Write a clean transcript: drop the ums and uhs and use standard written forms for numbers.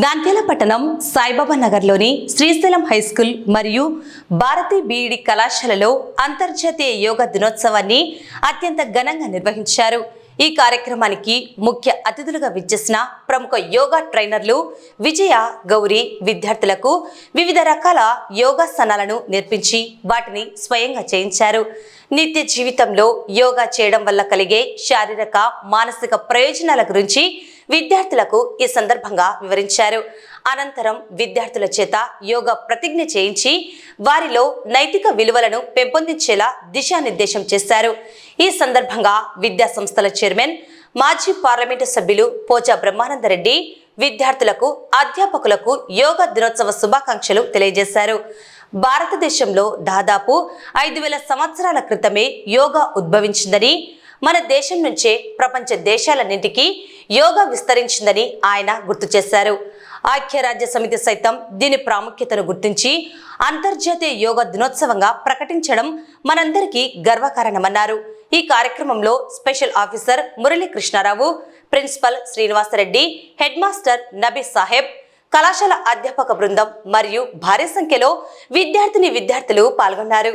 దాంతేల పట్టణం సాయిబాబా నగర్లోని Srisailam high school మరియు భారతీ బీఈడి కళాశాలలో అంతర్జాతీయ యోగా దినోత్సవాన్ని అత్యంత ఘనంగా నిర్వహించారు. ఈ కార్యక్రమానికి ముఖ్య అతిథులుగా విచ్చేసిన ప్రముఖ యోగా ట్రైనర్లు విజయ, గౌరీ విద్యార్థులకు వివిధ రకాల యోగాసనాలను నేర్పించి వాటిని స్వయంగా చేయించారు. నిత్య జీవితంలో యోగా చేయడం వల్ల కలిగే శారీరక, మానసిక ప్రయోజనాల గురించి విద్యార్థులకు ఈ సందర్భంగా వివరించారు. అనంతరం విద్యార్థుల చేత యోగా ప్రతిజ్ఞ చేయించి వారిలో నైతిక విలువలను పెంపొందించేలా దిశానిర్దేశం చేశారు. ఈ సందర్భంగా విద్యా సంస్థల చైర్మన్, మాజీ పార్లమెంటు సభ్యులు పోచా బ్రహ్మానందరెడ్డి విద్యార్థులకు, అధ్యాపకులకు యోగా దినోత్సవ శుభాకాంక్షలు తెలియజేశారు. భారతదేశంలో దాదాపు 5,000 సంవత్సరాల క్రితమే యోగా ఉద్భవించిందని, మన దేశం నుంచే ప్రపంచ దేశాలన్నింటికీ యోగా విస్తరించిందని ఆయన గుర్తు చేశారు. ఐక్యరాజ్య సమితి సైతం దీని ప్రాముఖ్యతను గుర్తించి అంతర్జాతీయ యోగా దినోత్సవంగా ప్రకటించడం మనందరికీ గర్వకారణమన్నారు. ఈ కార్యక్రమంలో special officer Murali Krishna Rao, principal Srinivasa Reddy, head master Nabi Saheb, కళాశాల అధ్యాపక బృందం మరియు భారీ సంఖ్యలో విద్యార్థిని విద్యార్థులు పాల్గొన్నారు.